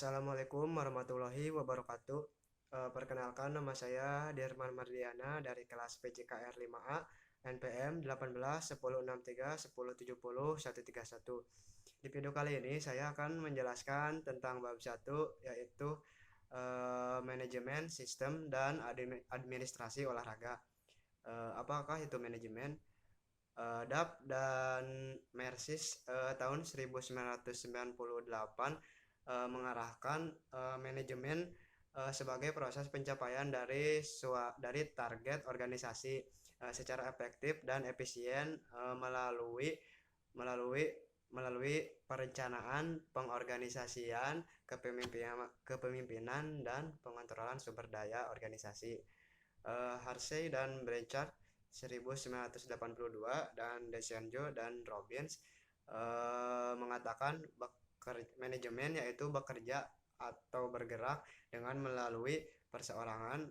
Assalamualaikum warahmatullahi wabarakatuh. Perkenalkan nama saya Derman Mardiana dari kelas PJKR 5A NPM 18 10 63 10 70 131. Di video kali ini saya akan menjelaskan tentang bab 1 yaitu manajemen sistem dan administrasi olahraga. Apakah itu manajemen? DAP dan Mersis tahun 1998 mengarahkan manajemen sebagai proses pencapaian dari target organisasi secara efektif dan efisien melalui melalui perencanaan, pengorganisasian, kepemimpinan dan pengontrolan sumber daya organisasi. Harsey dan Blanchard 1982 dan Desanjo dan Robbins mengatakan manajemen yaitu bekerja atau bergerak dengan melalui perseorangan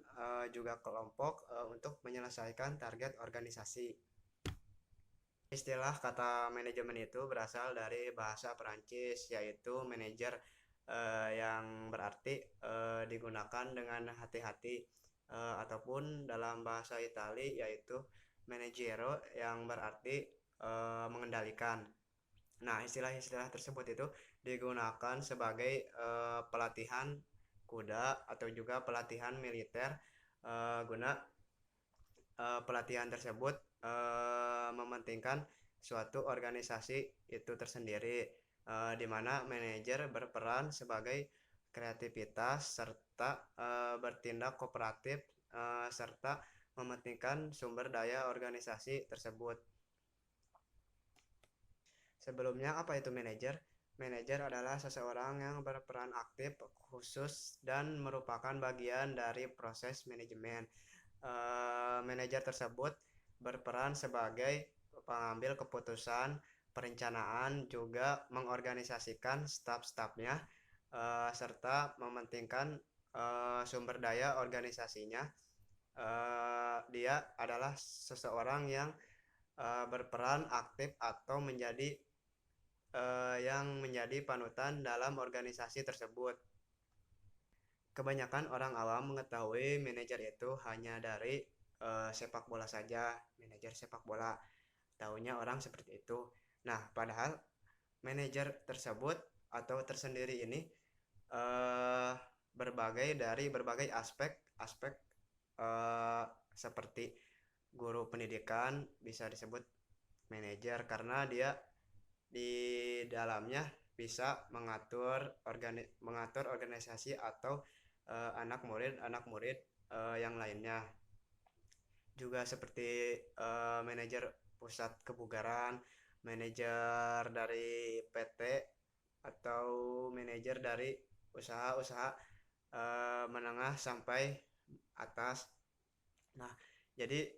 juga kelompok untuk menyelesaikan target organisasi. Istilah kata manajemen itu berasal dari bahasa Perancis yaitu manager yang berarti digunakan dengan hati-hati ataupun dalam bahasa Italia yaitu managero yang berarti mengendalikan. Nah, istilah-istilah tersebut itu digunakan sebagai pelatihan kuda atau juga pelatihan militer guna pelatihan tersebut mementingkan suatu organisasi itu tersendiri, di mana manajer berperan sebagai kreativitas serta bertindak kooperatif serta mementingkan sumber daya organisasi tersebut. Sebelumnya, apa itu manajer? Manajer adalah seseorang yang berperan aktif, khusus, dan merupakan bagian dari proses manajemen. Manajer tersebut berperan sebagai pengambil keputusan, perencanaan, juga mengorganisasikan staf-stafnya, serta mementingkan sumber daya organisasinya. Dia adalah seseorang yang berperan aktif atau menjadi panutan dalam organisasi tersebut. Kebanyakan orang awam mengetahui manajer itu hanya dari sepak bola saja, manajer sepak bola. Tahunya orang seperti itu. Nah, padahal manajer tersebut atau tersendiri ini eh, berbagai aspek eh, seperti guru pendidikan bisa disebut manajer karena dia di dalamnya bisa mengatur organisasi atau anak murid yang lainnya. Juga seperti manajer pusat kebugaran, manajer dari PT atau manajer dari usaha-usaha menengah sampai atas. Nah, jadi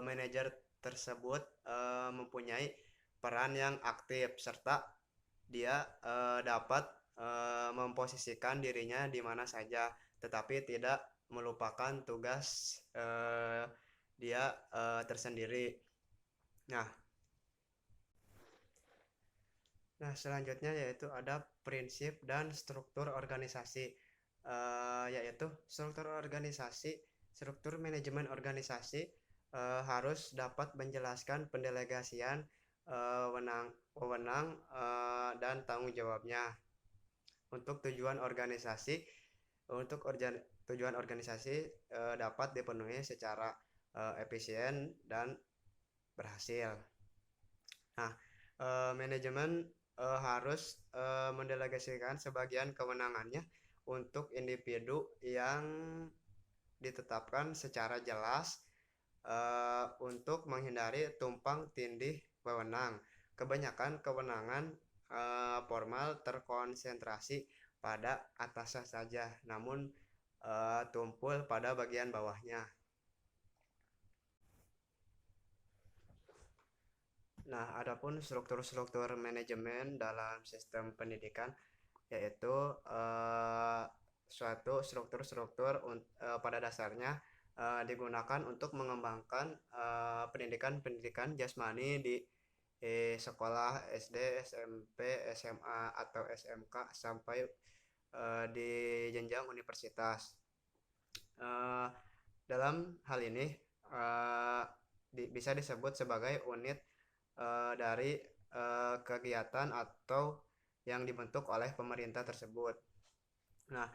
manajer tersebut mempunyai peran yang aktif serta dia dapat memposisikan dirinya di mana saja, tetapi tidak melupakan tugas dia tersendiri. Nah, selanjutnya yaitu ada prinsip dan struktur organisasi, yaitu struktur manajemen organisasi harus dapat menjelaskan pendelegasian wewenang dan tanggung jawabnya untuk tujuan organisasi dapat dipenuhi secara efisien dan berhasil. Nah, manajemen harus mendelegasikan sebagian kewenangannya untuk individu yang ditetapkan secara jelas untuk menghindari tumpang tindih wewenang. Kebanyakan kewenangan formal terkonsentrasi pada atasnya saja, namun tumpul pada bagian bawahnya. Nah, adapun struktur-struktur manajemen dalam sistem pendidikan yaitu suatu struktur-struktur pada dasarnya digunakan untuk mengembangkan pendidikan jasmani di sekolah SD, SMP, SMA atau SMK sampai di jenjang universitas. Eh, dalam hal ini eh, bisa disebut sebagai unit dari kegiatan atau yang dibentuk oleh pemerintah tersebut. Nah,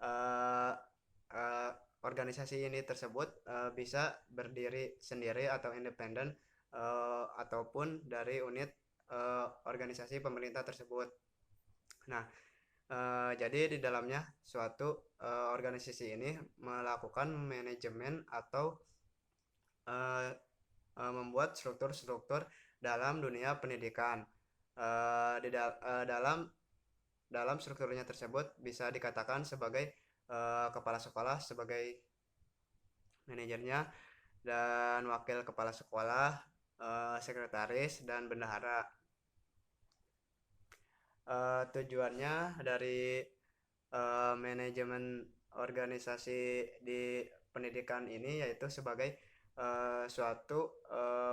eh, eh, organisasi ini tersebut bisa berdiri sendiri atau independen ataupun dari unit organisasi pemerintah tersebut. Nah, jadi di dalamnya suatu organisasi ini melakukan manajemen atau eh, membuat struktur-struktur dalam dunia pendidikan. Dalam strukturnya tersebut bisa dikatakan sebagai kepala sekolah sebagai manajernya dan wakil kepala sekolah, sekretaris dan bendahara. Tujuannya dari manajemen organisasi di pendidikan ini yaitu sebagai suatu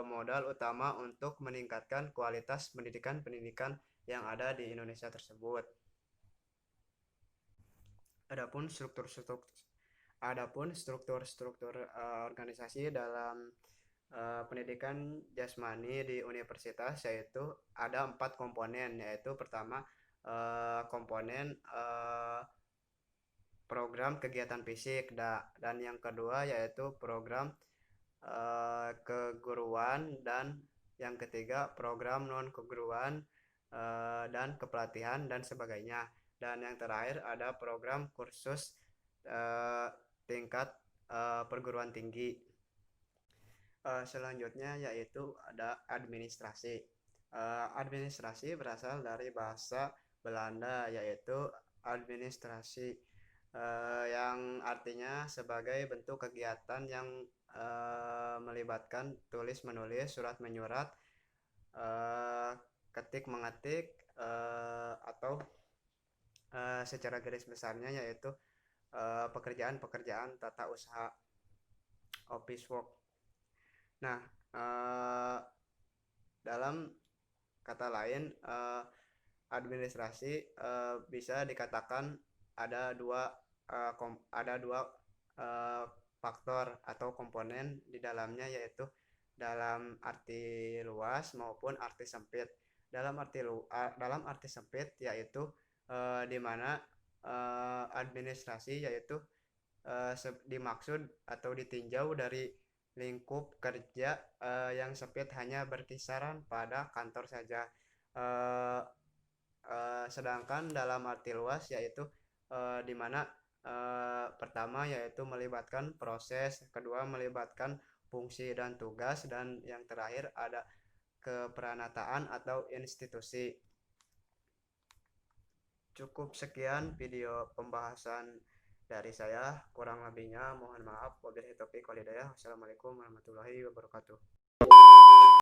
modal utama untuk meningkatkan kualitas pendidikan-pendidikan yang ada di Indonesia tersebut. Adapun struktur-struktur organisasi dalam pendidikan jasmani di universitas yaitu ada 4 komponen, yaitu pertama komponen program kegiatan fisik dan yang kedua yaitu program keguruan dan yang ketiga program non keguruan dan kepelatihan dan sebagainya, dan yang terakhir ada program kursus tingkat perguruan tinggi. Selanjutnya yaitu ada administrasi. Administrasi berasal dari bahasa Belanda yaitu administrasi, yang artinya sebagai bentuk kegiatan yang melibatkan tulis menulis, surat menyurat, ketik mengetik, atau secara garis besarnya yaitu pekerjaan-pekerjaan tata usaha, office work. Nah, dalam kata lain, administrasi bisa dikatakan ada dua faktor atau komponen di dalamnya, yaitu dalam arti luas maupun arti sempit. Dalam arti sempit yaitu di mana administrasi yaitu dimaksud atau ditinjau dari lingkup kerja yang sempit hanya berkisaran pada kantor saja. Sedangkan dalam arti luas yaitu di mana pertama yaitu melibatkan proses, kedua melibatkan fungsi dan tugas, dan yang terakhir ada keperanatan atau institusi. Cukup sekian video pembahasan dari saya, kurang lebihnya mohon maaf. Wabillahi taufiq wal hidayah. Wassalamualaikum warahmatullahi wabarakatuh.